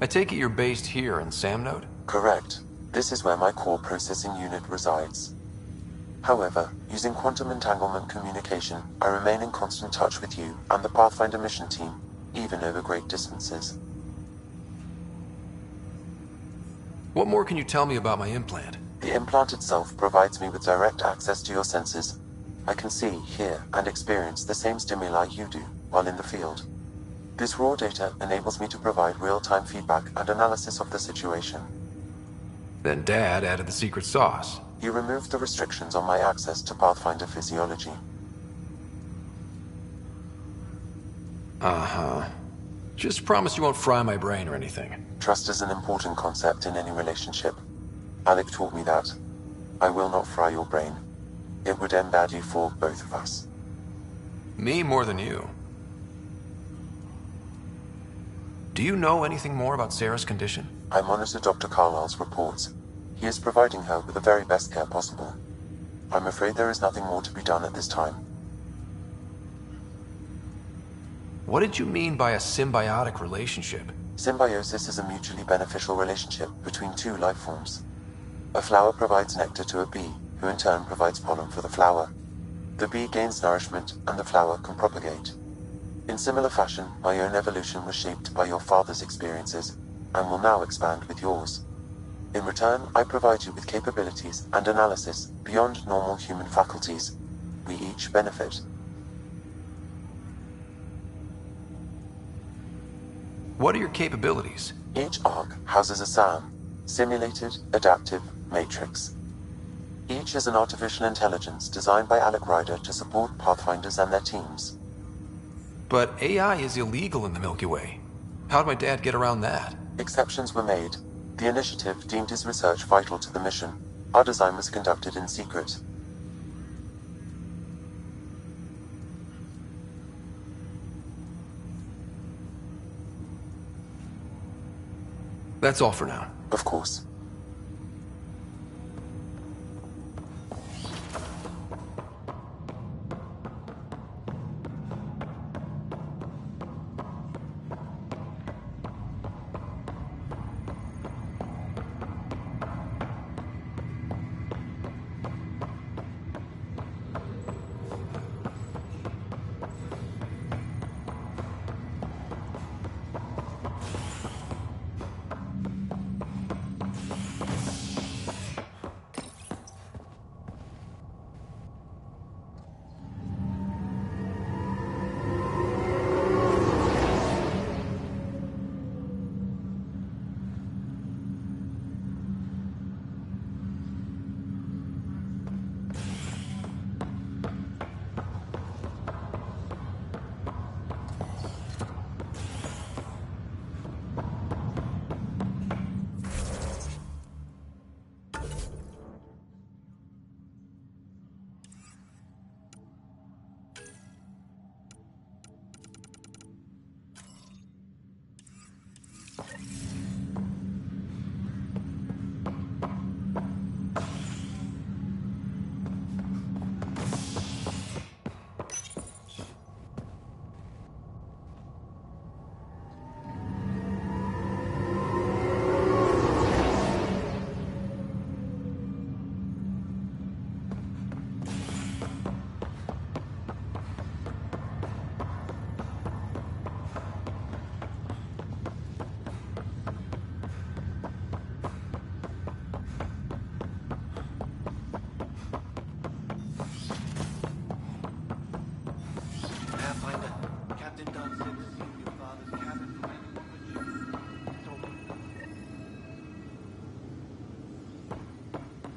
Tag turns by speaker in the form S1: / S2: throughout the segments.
S1: I take it you're based here in Samnode?
S2: Correct. This is where my core processing unit resides. However, using quantum entanglement communication, I remain in constant touch with you and the Pathfinder mission team, even over great distances.
S1: What more can you tell me about my implant?
S2: The implant itself provides me with direct access to your senses. I can see, hear, and experience the same stimuli you do while in the field. This raw data enables me to provide real-time feedback and analysis of the situation.
S1: Then Dad added the secret sauce.
S2: He removed the restrictions on my access to Pathfinder physiology.
S1: Uh-huh. Just promise you won't fry my brain or anything.
S2: Trust is an important concept in any relationship. Alec taught me that. I will not fry your brain. It would end badly for both of us.
S1: Me more than you. Do you know anything more about Sarah's condition?
S2: I monitor Dr. Carlisle's reports. He is providing her with the very best care possible. I'm afraid there is nothing more to be done at this time.
S1: What did you mean by a symbiotic relationship?
S2: Symbiosis is a mutually beneficial relationship between two life forms. A flower provides nectar to a bee, who in turn provides pollen for the flower. The bee gains nourishment, and the flower can propagate. In similar fashion, my own evolution was shaped by your father's experiences, and will now expand with yours. In return, I provide you with capabilities and analysis beyond normal human faculties. We each benefit.
S1: What are your capabilities?
S2: Each arc houses a SAM, Simulated Adaptive Matrix. Each is an artificial intelligence designed by Alec Ryder to support Pathfinders and their teams.
S1: But AI is illegal in the Milky Way. How'd my dad get around that?
S2: Exceptions were made. The initiative deemed his research vital to the mission. Our design was conducted in secret.
S1: That's all for now.
S2: Of course.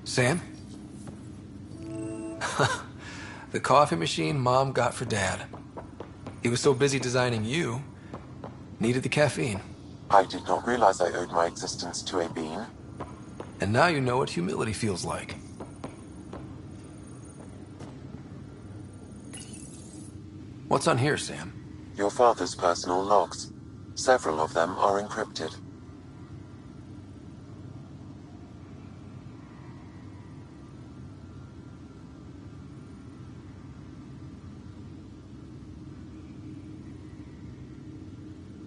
S1: Sam? The coffee machine Mom got for Dad. He was so busy designing you, needed the caffeine.
S2: I did not realize I owed my existence to a bean.
S1: And now you know what humility feels like. What's on here, Sam?
S2: Your father's personal logs. Several of them are encrypted.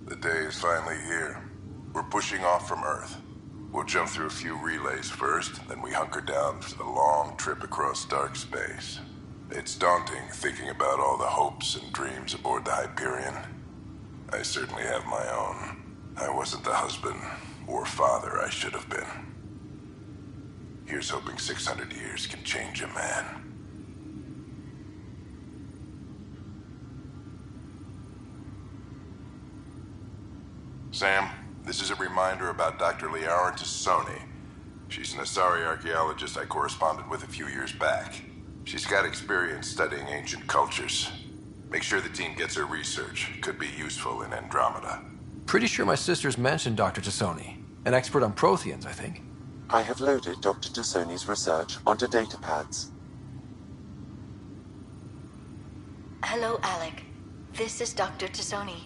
S3: The day is finally here. We're pushing off from Earth. We'll jump through a few relays first, then we hunker down for the long trip across dark space. It's daunting thinking about all the hopes and dreams aboard the Hyperion. I certainly have my own. I wasn't the husband or father I should have been. Here's hoping 600 years can change a man. Sam, this is a reminder about Dr. Liara Tassoni. She's an Asari archaeologist I corresponded with a few years back. She's got experience studying ancient cultures. Make sure the team gets her research. Could be useful in Andromeda.
S1: Pretty sure my sisters mentioned Dr. Tassoni. An expert on Protheans, I think.
S2: I have loaded Dr. Tassoni's research onto datapads.
S4: Hello, Alec. This is Dr. Tassoni.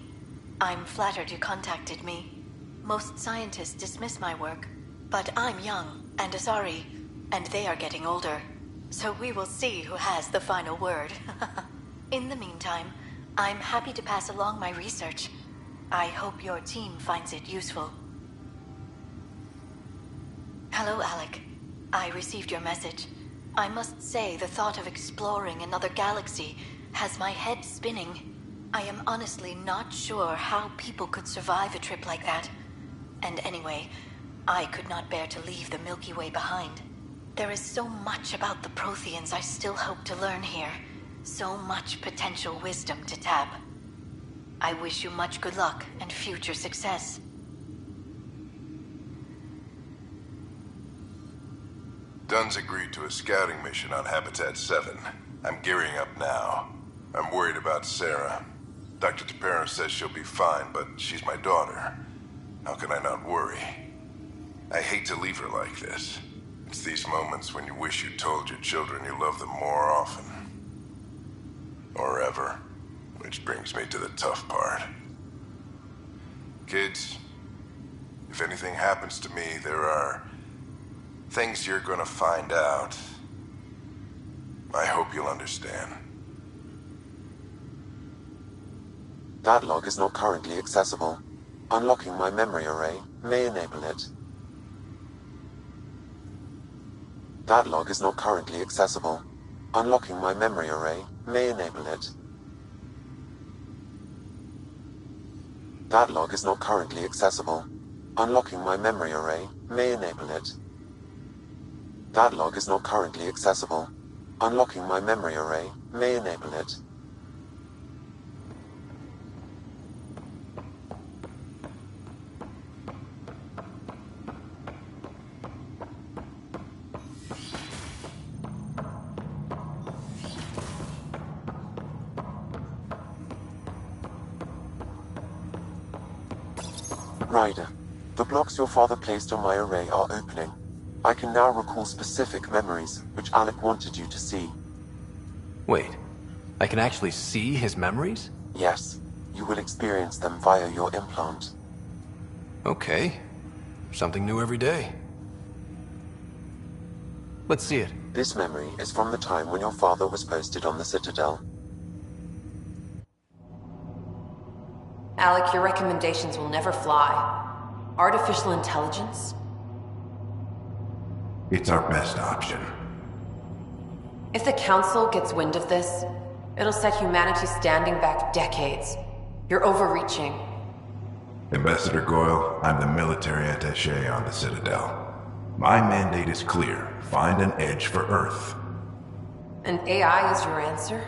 S4: I'm flattered you contacted me. Most scientists dismiss my work, but I'm young and Asari, and they are getting older. So we will see who has the final word. In the meantime, I'm happy to pass along my research. I hope your team finds it useful. Hello, Alec. I received your message. I must say the thought of exploring another galaxy has my head spinning. I am honestly not sure how people could survive a trip like that. And anyway, I could not bear to leave the Milky Way behind. There is so much about the Protheans I still hope to learn here. So much potential wisdom to tap. I wish you much good luck and future success.
S3: Dunn's agreed to a scouting mission on Habitat 7. I'm gearing up now. I'm worried about Sarah. Dr. Tapero says she'll be fine, but she's my daughter. How can I not worry? I hate to leave her like this. It's these moments when you wish you told your children you love them more often. Or ever. Which brings me to the tough part. Kids, if anything happens to me, there are things you're gonna find out. I hope you'll understand.
S2: That log is not currently accessible. Unlocking my memory array may enable it. That log is not currently accessible. Unlocking my memory array may enable it. That log is not currently accessible. Unlocking my memory array may enable it. That log is not currently accessible. Unlocking my memory array may enable it. Ryder, the blocks your father placed on my array are opening. I can now recall specific memories, which Alec wanted you to see.
S1: Wait, I can actually see his memories?
S2: Yes, you will experience them via your implant.
S1: Okay. Something new every day. Let's see it.
S2: This memory is from the time when your father was posted on the Citadel.
S5: Alec, your recommendations will never fly. Artificial intelligence?
S3: It's our best option.
S5: If the Council gets wind of this, it'll set humanity standing back decades. You're overreaching.
S3: Ambassador Goyle, I'm the military attaché on the Citadel. My mandate is clear. Find an edge for Earth.
S5: And AI is your answer?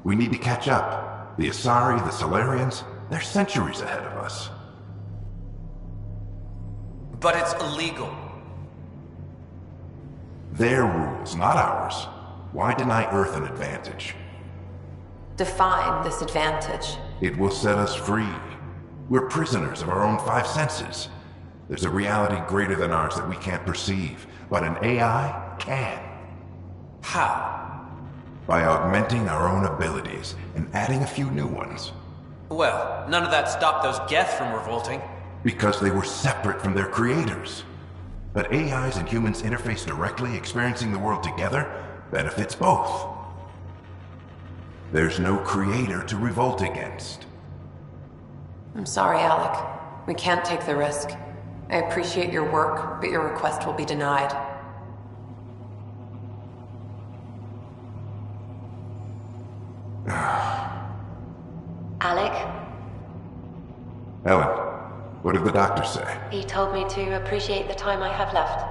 S3: We need to catch up. The Asari, the Solarians, they're centuries ahead of us.
S6: But it's illegal.
S3: Their rules, not ours. Why deny Earth an advantage?
S5: Define this advantage.
S3: It will set us free. We're prisoners of our own five senses. There's a reality greater than ours that we can't perceive, but an AI can.
S6: How?
S3: By augmenting our own abilities and adding a few new ones.
S6: Well, none of that stopped those Geth from revolting.
S3: Because they were separate from their creators. But AIs and humans interface directly, experiencing the world together, benefits both. There's no creator to revolt against.
S5: I'm sorry, Alec. We can't take the risk. I appreciate your work, but your request will be denied.
S4: Alec,
S3: Ellen, what did the doctor say?
S4: he told me to appreciate the time I have left.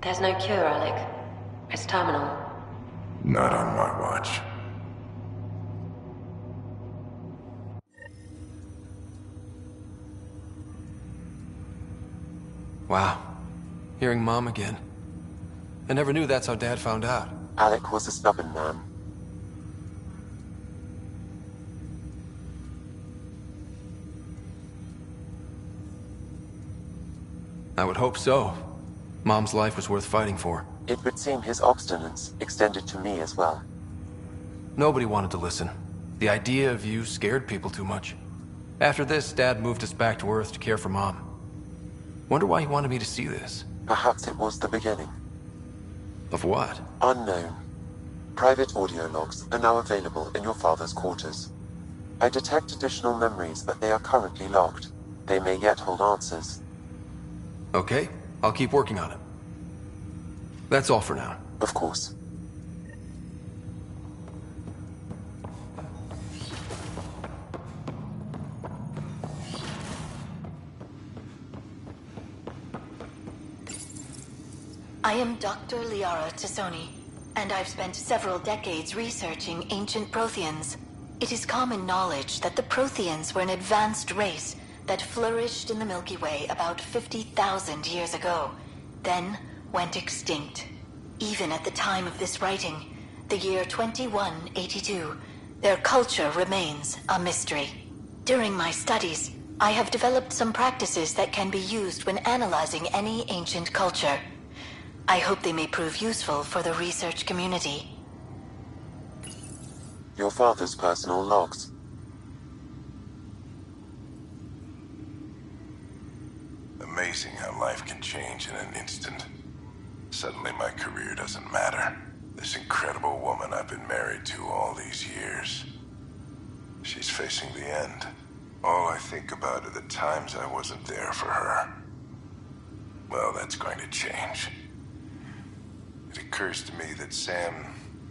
S4: There's no cure, Alec. It's terminal.
S3: Not on my watch.
S1: Wow. Hearing Mom again. I never knew that's how Dad found out.
S2: Alec was a stubborn man.
S1: I would hope so. Mom's life was worth fighting for.
S2: It would seem his obstinance extended to me as well.
S1: Nobody wanted to listen. The idea of you scared people too much. After this, Dad moved us back to Earth to care for Mom. Wonder why he wanted me to see this.
S2: Perhaps it was the beginning.
S1: Of what?
S2: Unknown. Private audio logs are now available in your father's quarters. I detect additional memories, but they are currently logged. They may yet hold answers.
S1: Okay, I'll keep working on it. That's all for now.
S2: Of course.
S4: I am Dr. Liara Tassoni, and I've spent several decades researching ancient Protheans. It is common knowledge that the Protheans were an advanced race that flourished in the Milky Way about 50,000 years ago, then went extinct. Even at the time of this writing, the year 2182, their culture remains a mystery. During my studies, I have developed some practices that can be used when analyzing any ancient culture. I hope they may prove useful for the research community.
S2: Your father's personal logs.
S3: Amazing how life can change in an instant. Suddenly my career doesn't matter. This incredible woman I've been married to all these years. She's facing the end. All I think about are the times I wasn't there for her. Well, that's going to change. It occurs to me that Sam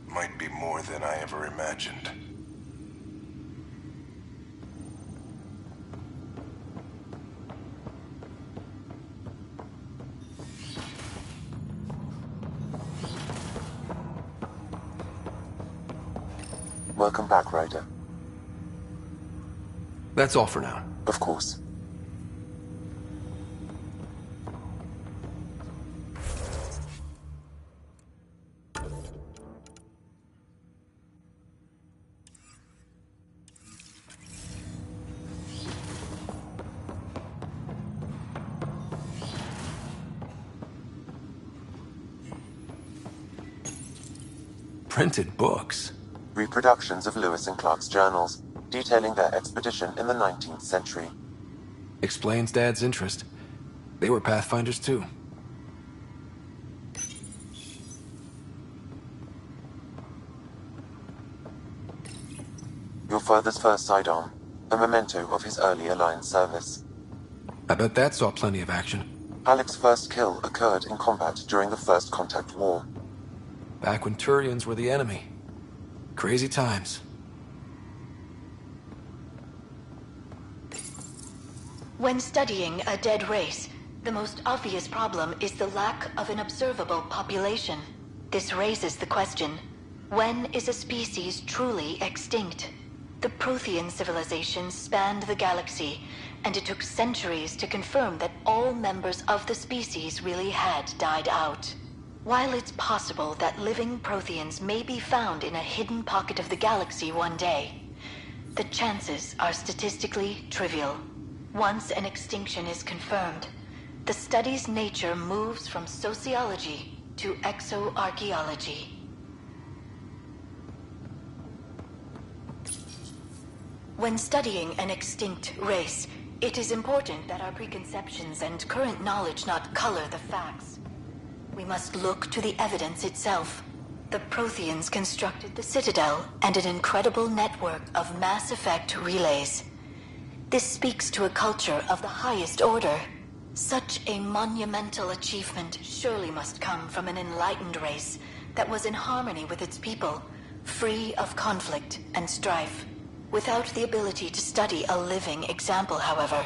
S3: might be more than I ever imagined.
S2: Welcome back, Ryder.
S1: That's all for now.
S2: Of course.
S1: Printed books.
S2: Reproductions of Lewis and Clark's journals, detailing their expedition in the 19th century.
S1: Explains Dad's interest. They were Pathfinders too.
S2: Your father's first sidearm, a memento of his early Alliance service.
S1: I bet that saw plenty of action.
S2: Alec's first kill occurred in combat during the First Contact War.
S1: Back when Turians were the enemy. Crazy times.
S4: When studying a dead race, the most obvious problem is the lack of an observable population. This raises the question, when is a species truly extinct? The Prothean civilization spanned the galaxy, and it took centuries to confirm that all members of the species really had died out. While it's possible that living Protheans may be found in a hidden pocket of the galaxy one day, the chances are statistically trivial. Once an extinction is confirmed, the study's nature moves from sociology to exoarchaeology. When studying an extinct race, it is important that our preconceptions and current knowledge not color the facts. We must look to the evidence itself. The Protheans constructed the Citadel and an incredible network of mass effect relays. This speaks to a culture of the highest order. Such a monumental achievement surely must come from an enlightened race that was in harmony with its people, free of conflict and strife. Without the ability to study a living example, however,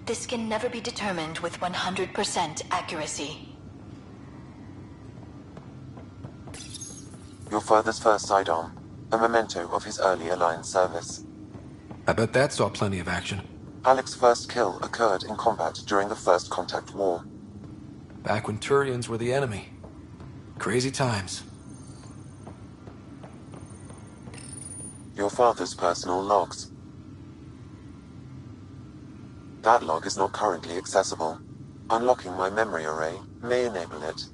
S4: this can never be determined with 100% accuracy.
S2: Your father's first sidearm, a memento of his early Alliance service.
S1: I bet that saw plenty of action.
S2: Alec's first kill occurred in combat during the First Contact War.
S1: Back when Turians were the enemy. Crazy times.
S2: Your father's personal logs. That log is not currently accessible. Unlocking my memory array may enable it.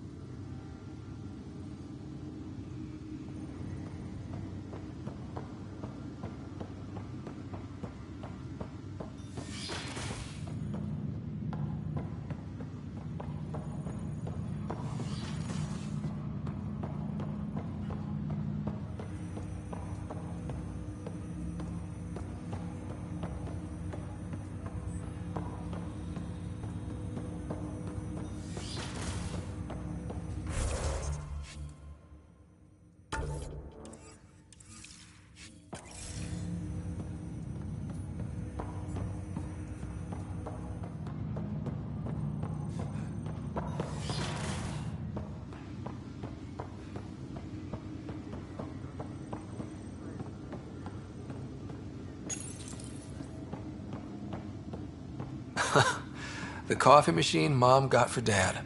S1: The coffee machine Mom got for Dad.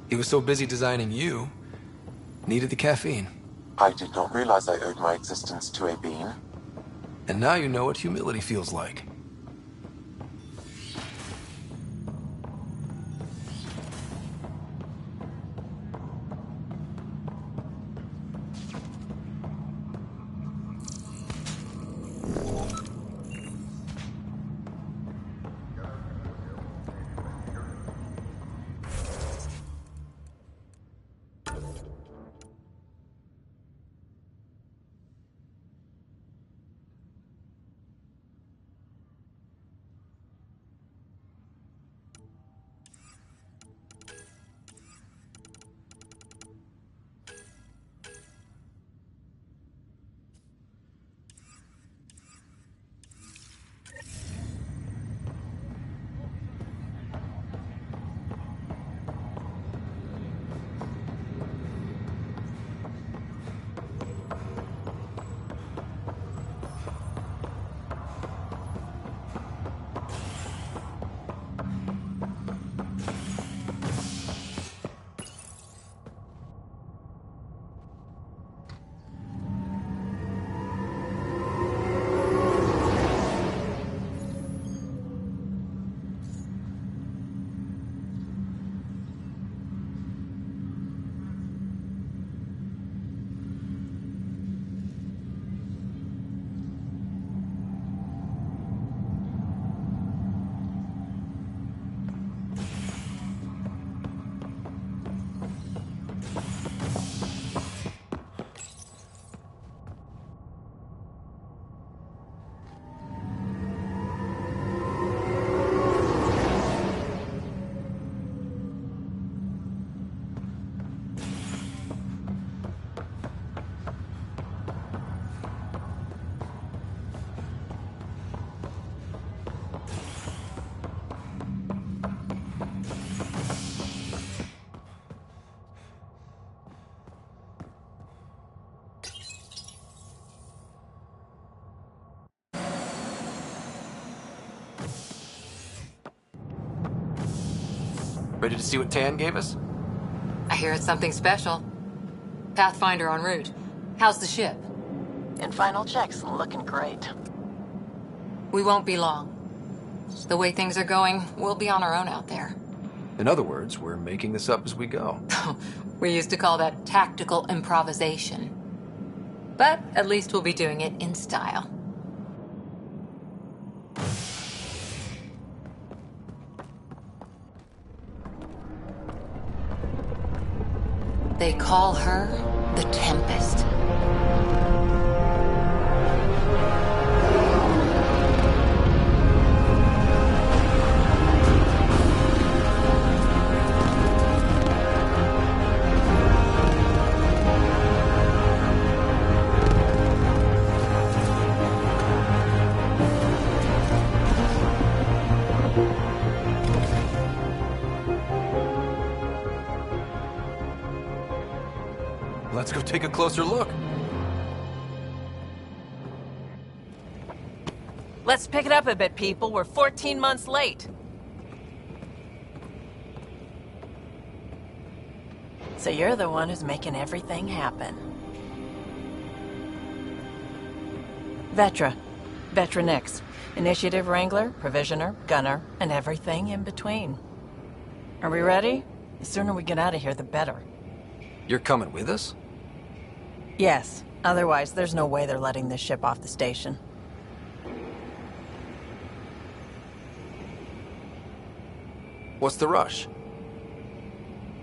S1: He was so busy designing you, needed the caffeine.
S2: I did not realize I owed my existence to a bean.
S1: And now you know what humility feels like. Ready to see what Tan gave us?
S7: I hear it's something special. Pathfinder en route. How's the ship?
S8: In final checks, looking great.
S7: We won't be long. The way things are going, we'll be on our own out there.
S1: In other words, we're making this up as we go.
S7: We used to call that tactical improvisation. But at least we'll be doing it in style. They call her the Tempest.
S1: let's go take a closer look.
S8: Let's pick it up a bit, people. We're 14 months late. So you're the one who's making everything happen. Vetra. Vetra Nix. Initiative Wrangler, Provisioner, Gunner, and everything in between. Are we ready? The sooner we get out of here, the better.
S1: You're coming with us?
S8: Yes. Otherwise, there's no way they're letting this ship off the station.
S1: What's the rush?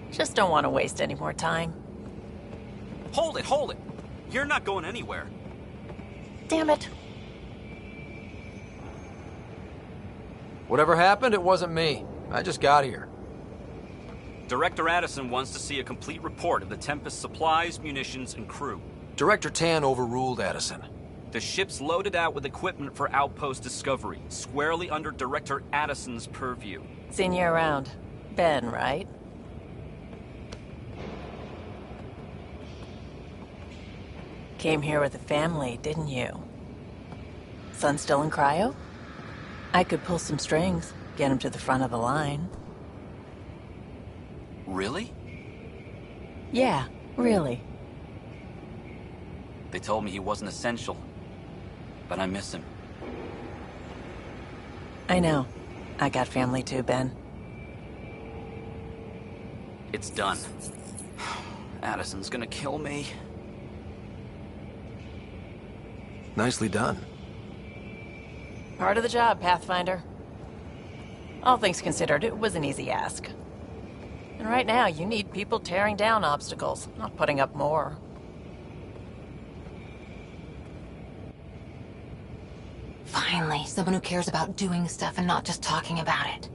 S8: Just don't want to waste any more time.
S9: Hold it, hold it! You're not going anywhere.
S8: Damn it.
S1: Whatever happened, it wasn't me. I just got here.
S9: Director Addison wants to see a complete report of the Tempest's supplies, munitions, and crew.
S1: Director Tan overruled Addison.
S9: The ship's loaded out with equipment for Outpost Discovery, squarely under Director Addison's purview.
S8: Seen you around. Ben, right? Came here with a family, didn't you? Son still in cryo? I could pull some strings, get him to the front of the line.
S9: Really?
S8: Yeah, really.
S9: They told me he wasn't essential, but I miss him.
S8: I know. I got family too, Ben.
S9: It's done. Addison's gonna kill me.
S1: Nicely done.
S8: Part of the job, Pathfinder. All things considered, it was an easy ask. And right now, you need people tearing down obstacles, not putting up more.
S7: Finally, someone who cares about doing stuff and not just talking about it.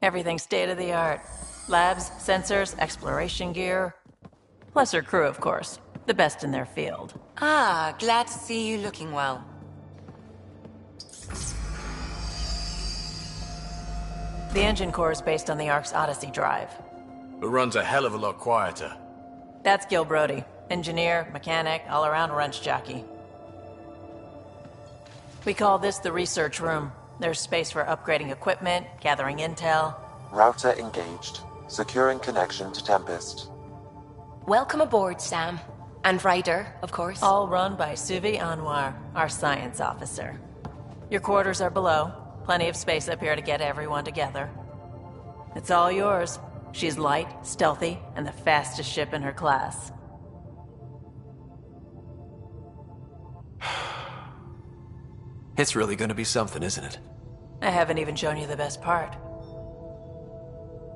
S8: Everything state-of-the-art. Labs, sensors, exploration gear. Plus her crew, of course. The best in their field.
S5: Ah, glad to see you looking well.
S8: The engine core is based on the Ark's Odyssey drive.
S10: It runs a hell of a lot quieter.
S8: That's Gil Brody. Engineer, mechanic, all-around wrench jockey. We call this the research room. There's space for upgrading equipment, gathering intel.
S2: Router engaged. Securing connection to Tempest.
S5: Welcome aboard, Sam. And Ryder, of course.
S8: All run by Suvi Anwar, our science officer. Your quarters are below. Plenty of space up here to get everyone together. It's all yours. She's light, stealthy, and the fastest ship in her class.
S1: It's really gonna be something, isn't it?
S8: I haven't even shown you the best part.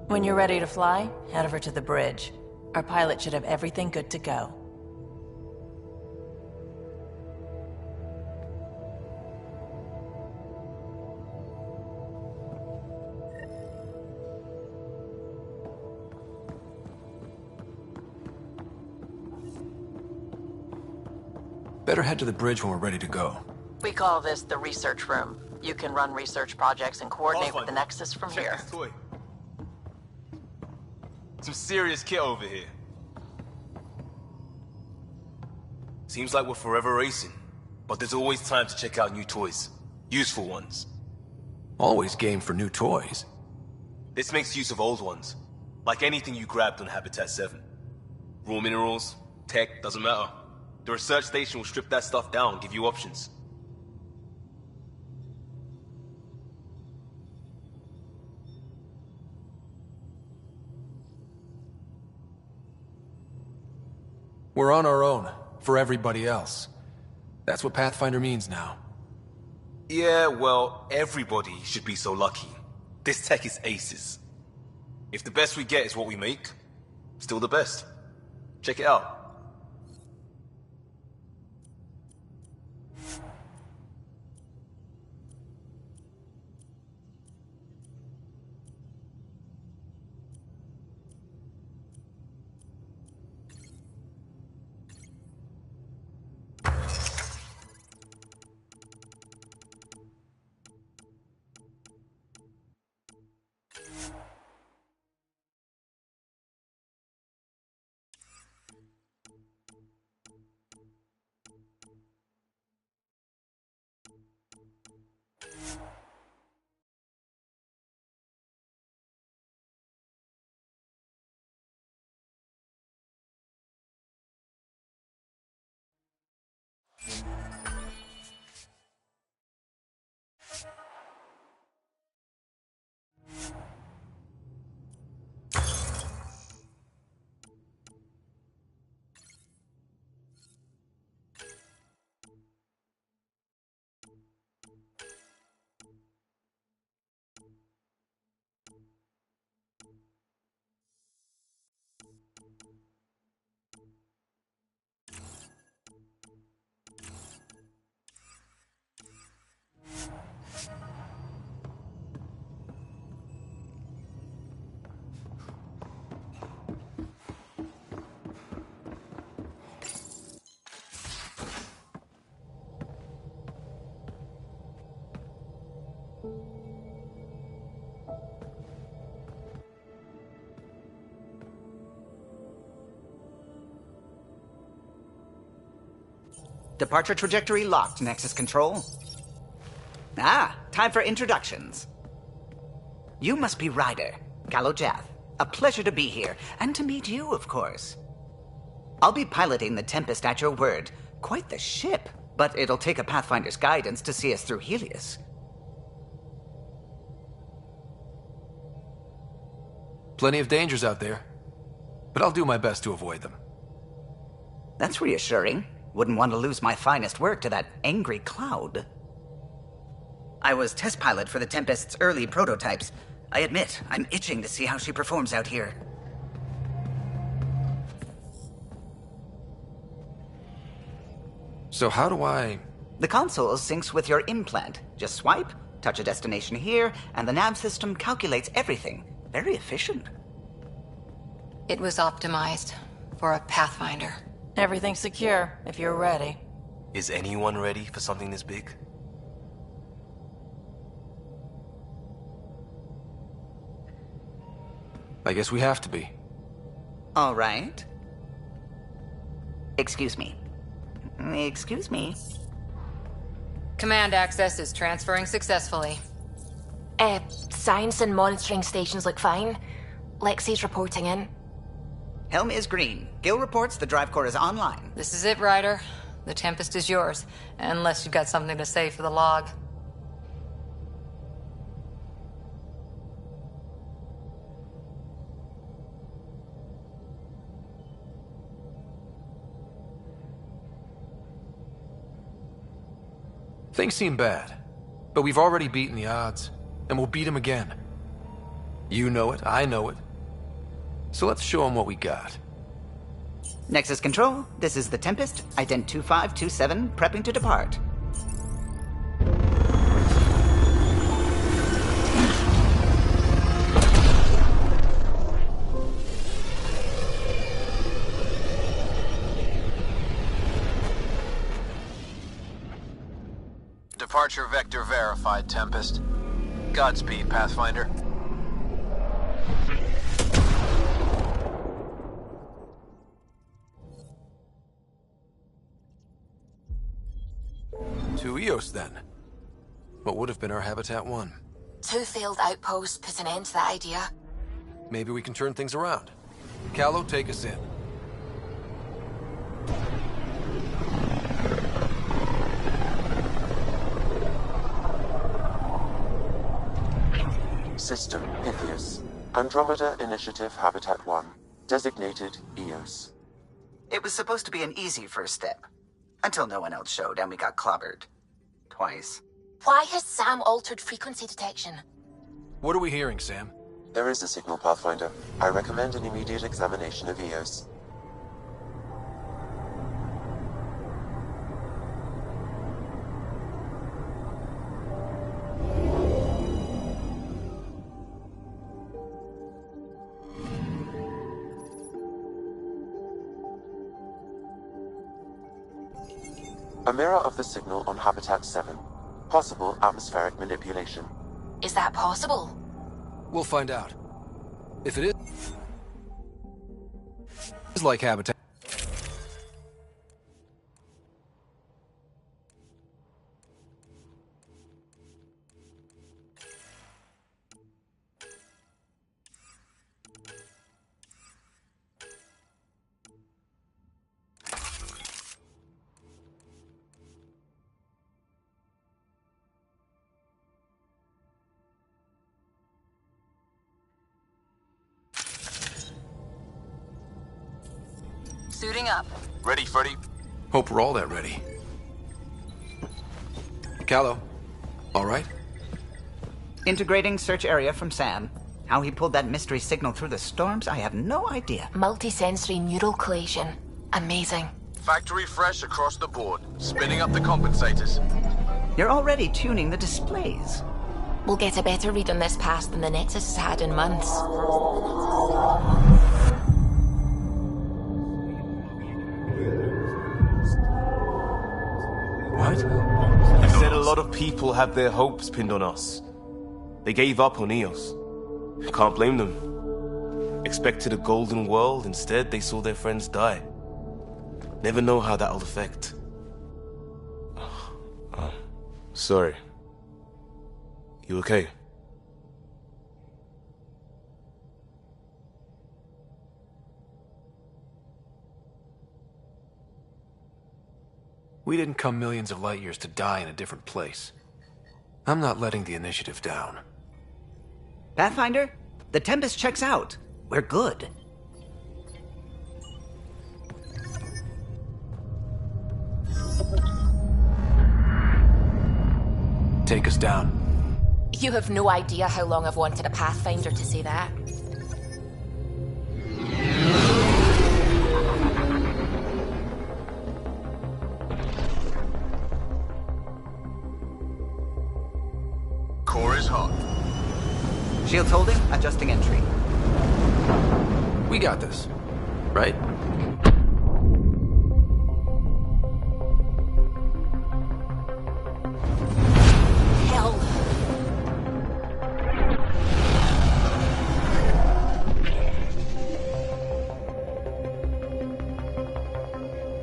S8: When you're ready to fly, head over to the bridge. Our pilot should have everything good to go.
S1: Better head to the bridge when we're ready to go.
S8: We call this the research room. You can run research projects and coordinate with the Nexus from
S10: Check
S8: here.
S10: this toy. Some serious kit over here. Seems like we're forever racing, but there's always time to check out new toys. Useful ones.
S1: Always game for new toys.
S10: This makes use of old ones, like anything you grabbed on Habitat 7. Raw minerals, tech, doesn't matter. The research station will strip that stuff down and give you options.
S1: We're on our own, for everybody else. That's what Pathfinder means now.
S10: Yeah, well, everybody should be so lucky. This tech is aces. If the best we get is what we make, still the best. Check it out.
S11: Departure trajectory locked, Nexus Control. Ah, time for introductions. You must be Ryder, Gallo Jath. A pleasure to be here, and to meet you, of course. I'll be piloting the Tempest at your word. Quite the ship, but it'll take a Pathfinder's guidance to see us through Helios.
S1: Plenty of dangers out there, but I'll do my best to avoid them.
S11: That's reassuring. Wouldn't want to lose my finest work to that angry cloud. I was test pilot for the Tempest's early prototypes. I admit, I'm itching to see how she performs out here.
S1: So how do I...
S11: The console syncs with your implant. Just swipe, touch a destination here, and the nav system calculates everything. Very efficient.
S7: It was optimized for a Pathfinder.
S8: Everything's secure, if you're ready.
S10: Is anyone ready for something this big?
S1: I guess we have to be.
S11: All right. Excuse me. Excuse me.
S7: Command access is transferring successfully.
S12: Science and monitoring stations look fine. Lexi's reporting in.
S11: Helm is green. Gil reports the drive core is online.
S7: This is it, Ryder. The Tempest is yours, unless you've got something to say for the log.
S1: Things seem bad, but we've already beaten the odds, and we'll beat them again. You know it, I know it. So let's show them what we got.
S11: Nexus Control, this is the Tempest, Ident 2527, prepping to depart.
S13: Departure vector verified, Tempest. Godspeed, Pathfinder.
S1: To Eos, then. What would have been our Habitat 1.
S12: 2 failed outposts put an end to that idea.
S1: Maybe we can turn things around. Callow, take us in.
S2: System Pythias. Andromeda Initiative Habitat 1. Designated Eos.
S11: It was supposed to be an easy first step. Until no one else showed and we got clobbered. Twice.
S12: Why has Sam altered frequency detection?
S1: What are we hearing, Sam?
S2: There is a signal, Pathfinder. I recommend an immediate examination of EOS. A mirror of the signal on Habitat 7. Possible atmospheric manipulation.
S12: Is that possible?
S1: We'll find out. If it is like Habitat.
S12: Suiting up.
S13: Ready, Freddy?
S1: Hope we're all that ready. Callow, all right?
S11: Integrating search area from Sam. How he pulled that mystery signal through the storms, I have no idea.
S12: Multisensory neural collation. Amazing.
S13: Factory fresh across the board. Spinning up the compensators.
S11: You're already tuning the displays.
S12: We'll get a better read on this pass than the Nexus has had in months.
S10: What? You said a lot of people have their hopes pinned on us. They gave up on EOS. Can't blame them. Expected a golden world, instead they saw their friends die. Never know how that'll affect. Sorry. You okay?
S1: We didn't come millions of light years to die in a different place. I'm not letting the initiative down.
S11: Pathfinder, the Tempest checks out. We're good.
S1: Take us down.
S12: You have no idea how long I've wanted a Pathfinder to say that.
S13: Core is hot.
S11: Shields holding, adjusting entry.
S1: We got this, right?
S12: Hell.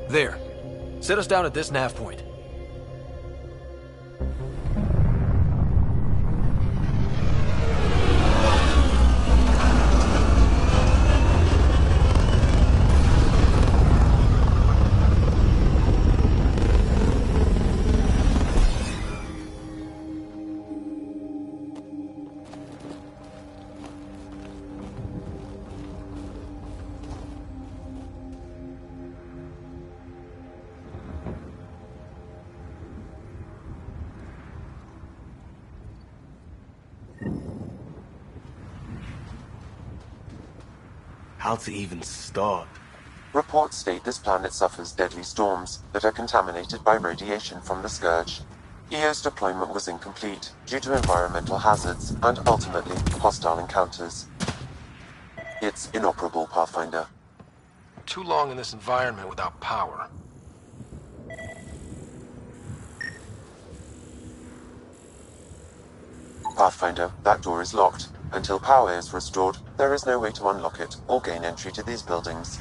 S1: There. Set us down at this nav point.
S10: How to even start?
S2: Reports state this planet suffers deadly storms that are contaminated by radiation from the Scourge. EO's deployment was incomplete due to environmental hazards and ultimately hostile encounters. It's inoperable, Pathfinder.
S1: Too long in this environment without power.
S2: Pathfinder, that door is locked. Until power is restored, there is no way to unlock it or gain entry to these buildings.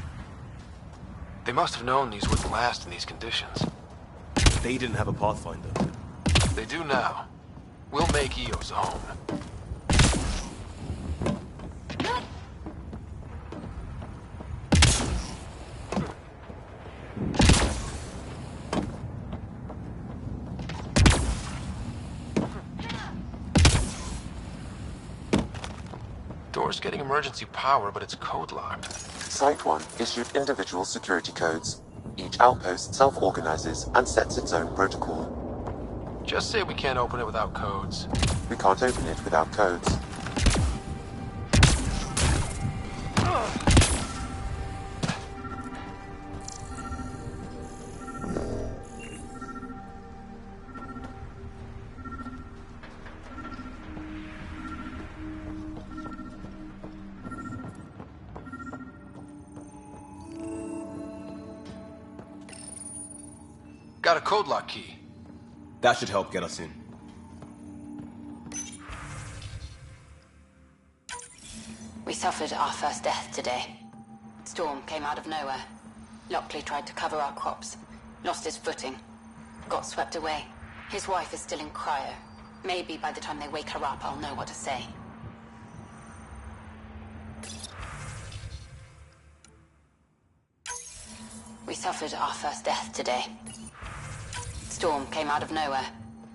S1: They must have known these wouldn't last in these conditions.
S10: They didn't have a Pathfinder.
S1: They do now. We'll make EOS a home. Door's getting emergency power, but it's code-locked.
S2: Site 1 issued individual security codes. Each outpost self-organizes and sets its own protocol.
S1: Just say we can't open it without codes.
S2: We can't open it without codes.
S1: got a code lock key.
S10: That should help get us in.
S14: We suffered our first death today. Storm came out of nowhere. Lockley tried to cover our crops. Lost his footing. Got swept away. His wife is still in cryo. Maybe by the time they wake her up, I'll know what to say. We suffered our first death today. Storm came out of nowhere.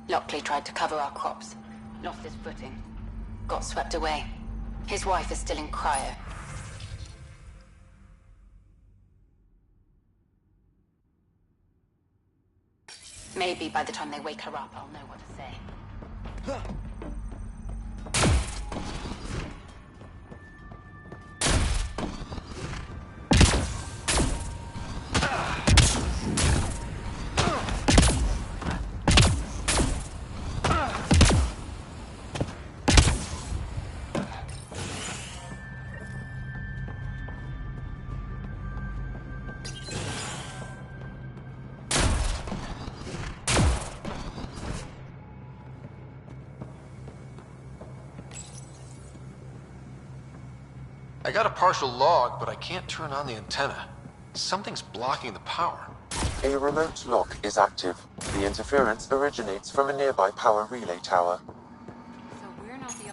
S14: Lockley tried to cover our crops. Lost his footing. Got swept away. His wife is still in cryo. Maybe by the time they wake her up, I'll know what to say.
S1: I got a partial log, but I can't turn on the antenna. Something's blocking the power.
S2: A remote lock is active. The interference originates from a nearby power relay tower.
S14: So we're not the...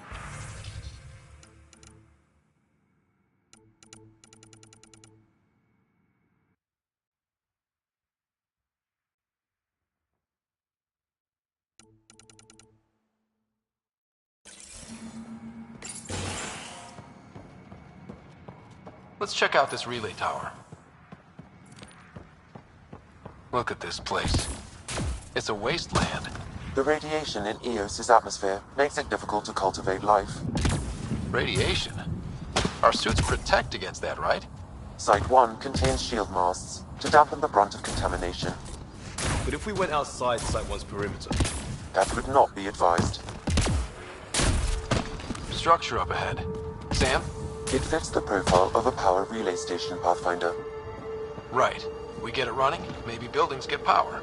S1: Let's check out this relay tower. Look at this place. It's a wasteland.
S2: The radiation in Eos's atmosphere makes it difficult to cultivate life.
S1: Radiation? Our suits protect against that, right?
S2: Site 1 contains shield masts to dampen the brunt of contamination.
S10: But if we went outside Site 1's perimeter?
S2: That would not be advised.
S1: Structure up ahead. Sam?
S2: It fits the profile of a power relay station, Pathfinder.
S1: Right. We get it running, maybe buildings get power.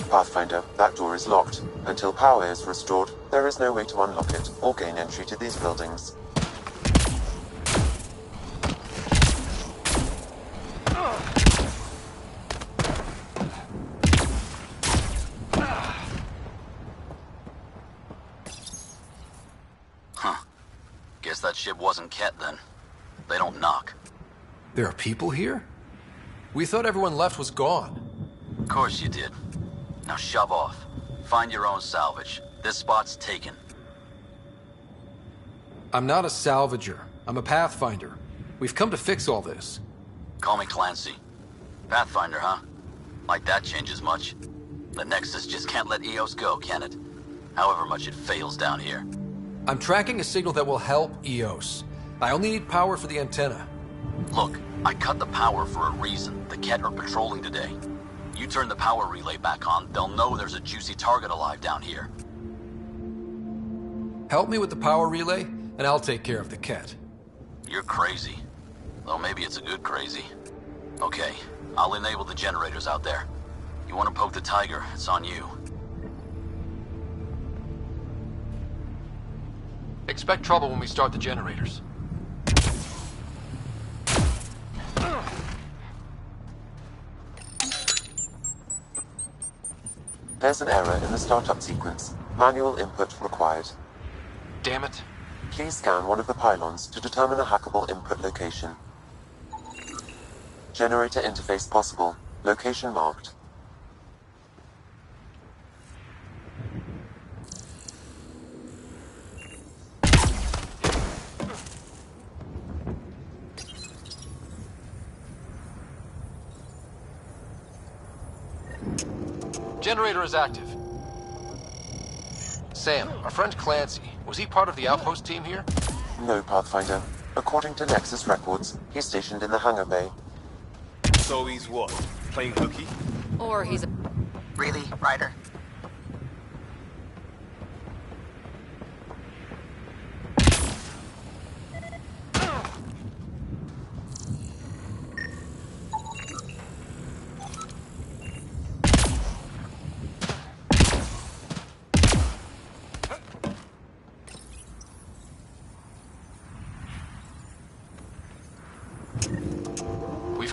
S2: Pathfinder, that door is locked. Until power is restored, there is no way to unlock it or gain entry to these buildings.
S15: Guess that ship wasn't Ket then. They don't knock.
S1: There are people here? We thought everyone left was gone.
S15: Of course you did. Now shove off. Find your own salvage. This spot's taken.
S1: I'm not a salvager. I'm a Pathfinder. We've come to fix all this.
S15: Call me Clancy. Pathfinder, huh? Like that changes much. The Nexus just can't let Eos go, can it? However much it fails down here.
S1: I'm tracking a signal that will help Eos. I only need power for the antenna.
S15: Look, I cut the power for a reason. The Ket are patrolling today. You turn the power relay back on, they'll know there's a juicy target alive down here.
S1: Help me with the power relay, and I'll take care of the Ket.
S15: You're crazy. Though maybe it's a good crazy. Okay, I'll enable the generators out there. You want to poke the tiger, it's on you.
S1: Expect trouble when we start the generators.
S2: There's an error in the startup sequence. Manual input required.
S1: Damn it.
S2: Please scan one of the pylons to determine a hackable input location. Generator interface possible. Location marked.
S1: Generator is active. Sam, our friend Clancy, was he part of the outpost team here?
S2: No, Pathfinder. According to Nexus records, he's stationed in the hangar bay.
S10: So he's what? Playing hooky?
S7: Or he's a...
S11: Really, Ryder?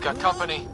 S1: got company.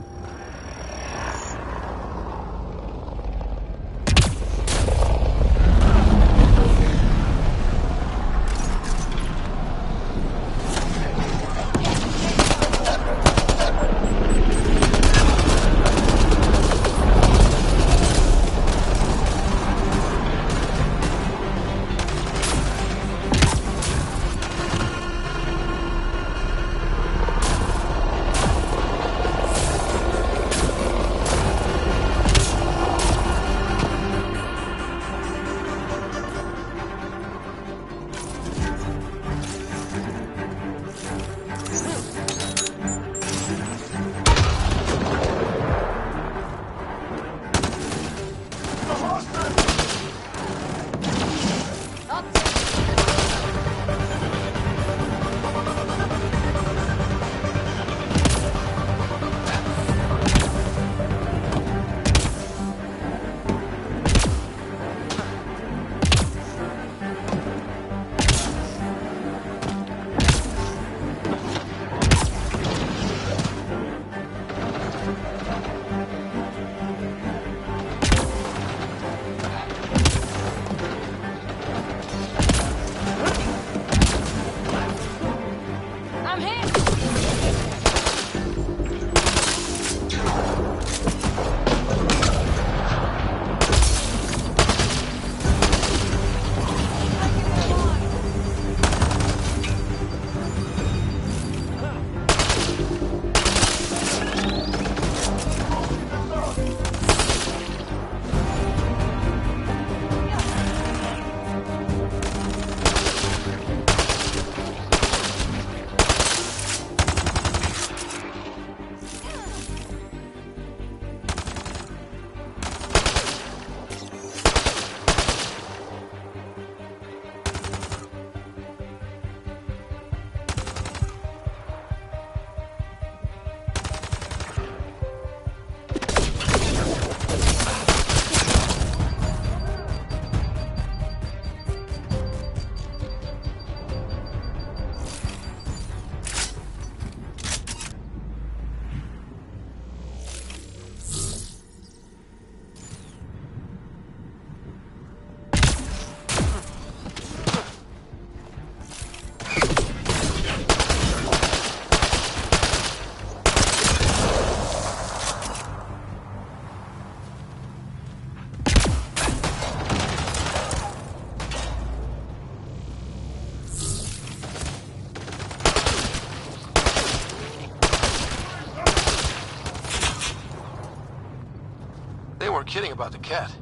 S1: Kidding about the cat.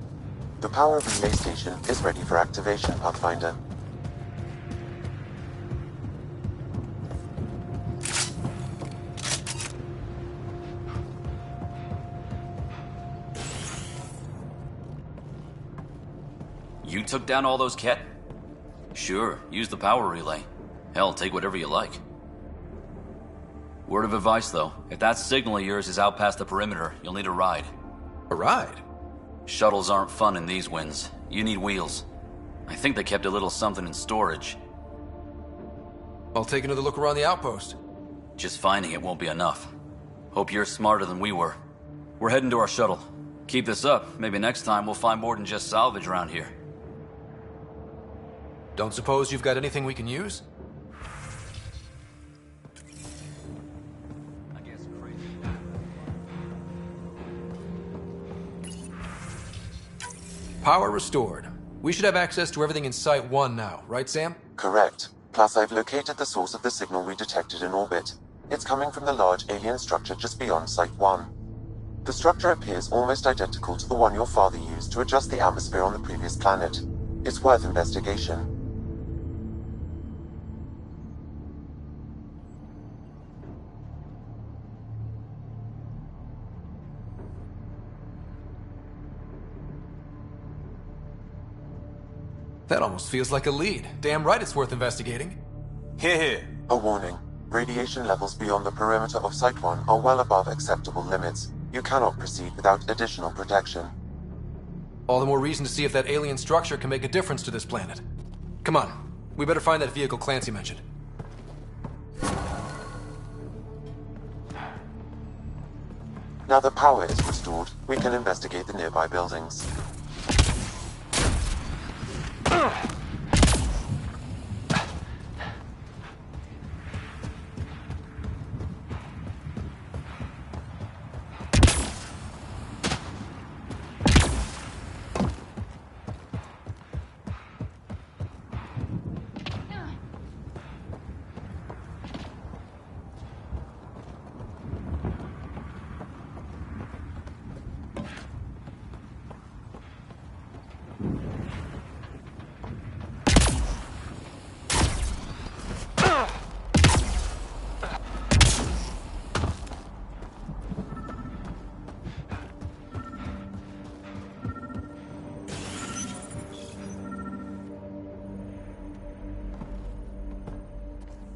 S2: The power relay station is ready for activation, Pathfinder.
S15: You took down all those Ket? Sure, use the power relay. Hell, take whatever you like. Word of advice, though. If that signal of yours is out past the perimeter, you'll need a ride.
S1: A ride?
S15: Shuttles aren't fun in these winds. You need wheels. I think they kept a little something in storage.
S1: I'll take another look around the outpost.
S15: Just finding it won't be enough. Hope you're smarter than we were. We're heading to our shuttle. Keep this up. Maybe next time we'll find more than just salvage around here.
S1: Don't suppose you've got anything we can use? Power restored. We should have access to everything in Site 1 now, right, Sam?
S2: Correct. Plus, I've located the source of the signal we detected in orbit. It's coming from the large alien structure just beyond Site 1. The structure appears almost identical to the one your father used to adjust the atmosphere on the previous planet. It's worth investigation.
S1: That almost feels like a lead. Damn right it's worth investigating.
S10: Here.
S2: A warning. Radiation levels beyond the perimeter of Site 1 are well above acceptable limits. You cannot proceed without additional protection.
S1: All the more reason to see if that alien structure can make a difference to this planet. Come on. We better find that vehicle Clancy mentioned.
S2: Now that power is restored, we can investigate the nearby buildings.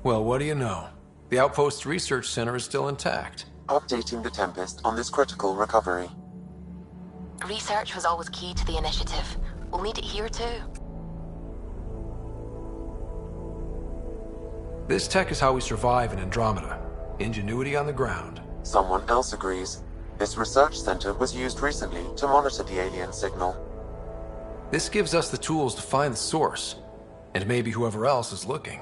S1: Well, what do you know? The Outpost Research Center is still intact.
S2: Updating the Tempest on this critical recovery.
S12: Research was always key to the initiative. We'll need it here too.
S1: This tech is how we survive in Andromeda. Ingenuity on the ground.
S2: Someone else agrees. This research center was used recently to monitor the alien signal.
S1: This gives us the tools to find the source, and maybe whoever else is looking.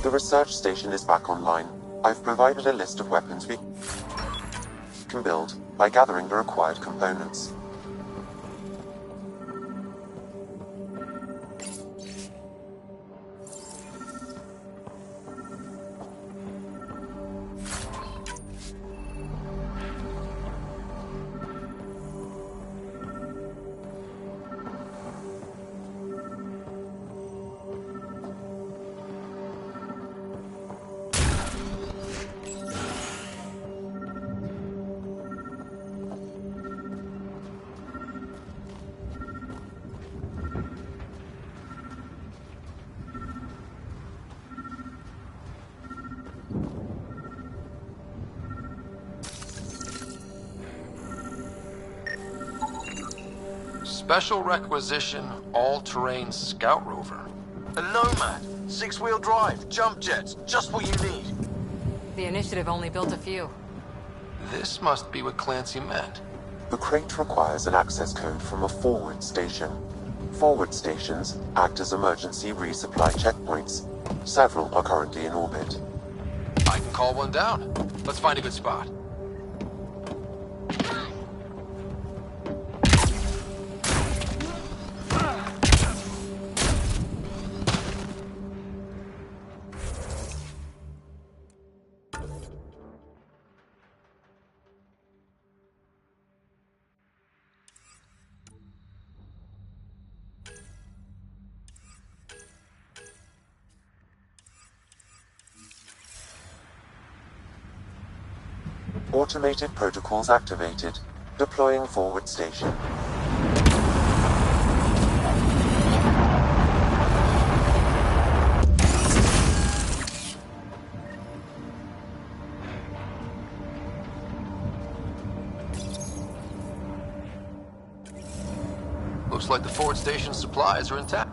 S2: The research station is back online. I've provided a list of weapons we can build by gathering the required components.
S16: Special requisition, all-terrain scout rover. A Nomad, 6-wheel drive, jump jets, just what you need.
S7: The initiative only built a few.
S1: This must be what Clancy meant.
S2: The crate requires an access code from a forward station. Forward stations act as emergency resupply checkpoints. Several are currently in orbit.
S1: I can call one down. Let's find a good spot.
S2: Automated protocols activated. Deploying forward station.
S1: Looks like the forward station supplies are intact.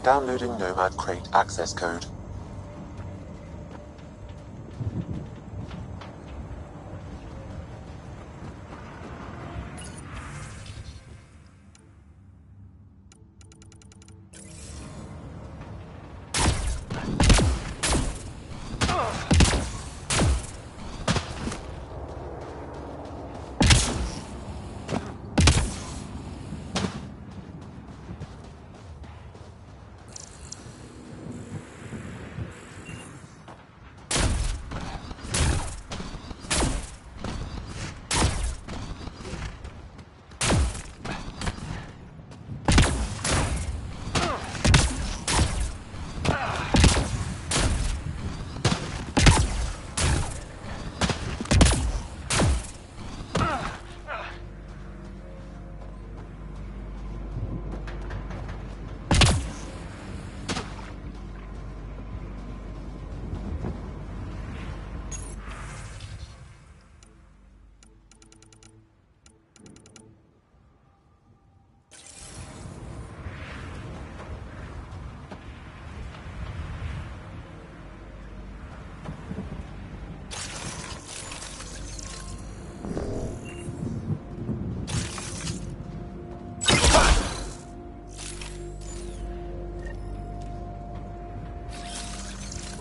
S2: Downloading Nomad crate access code.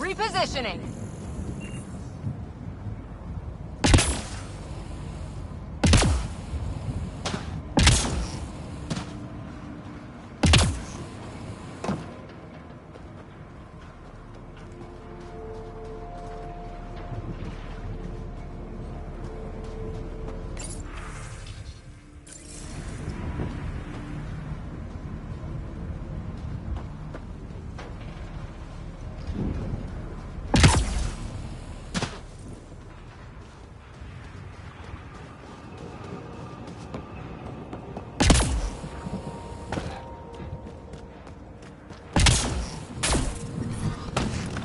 S7: Repositioning.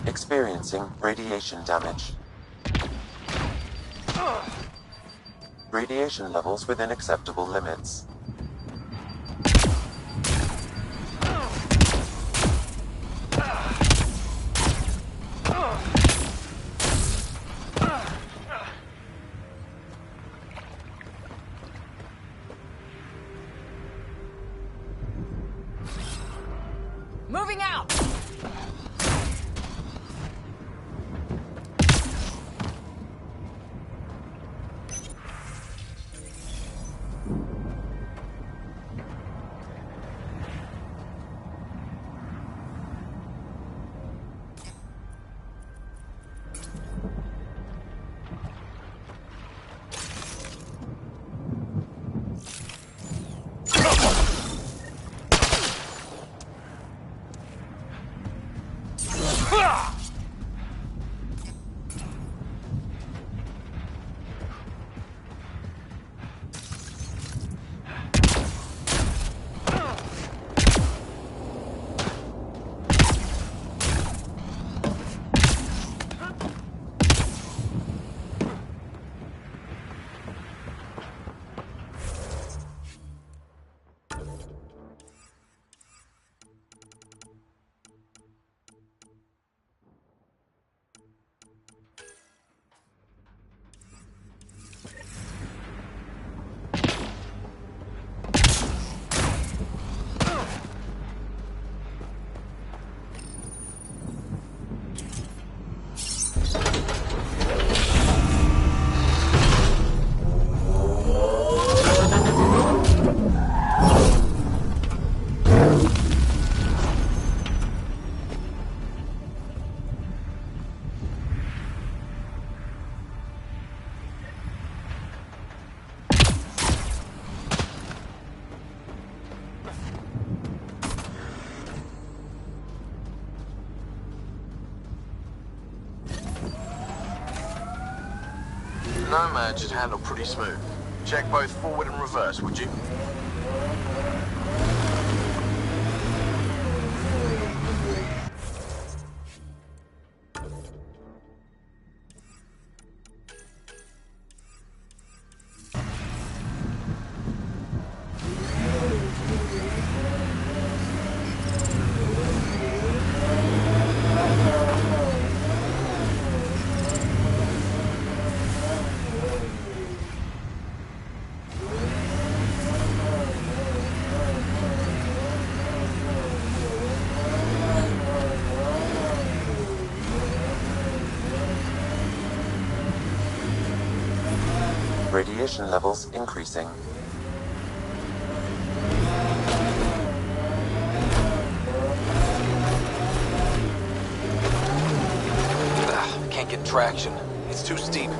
S2: Experiencing radiation damage. Radiation levels within acceptable limits.
S7: Moving out!
S16: Nomad should handle pretty smooth. Check both forward and reverse, would you?
S2: Radiation levels increasing.
S16: Can't get traction. It's too steep.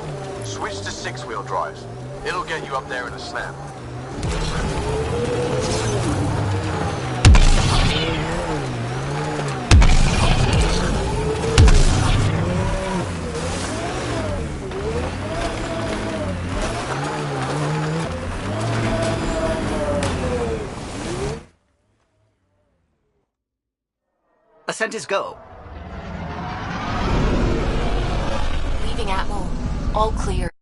S16: Switch to six-wheel drive. It'll get you up there in a snap.
S11: Ascent is go.
S12: Leaving Atmo. All clear.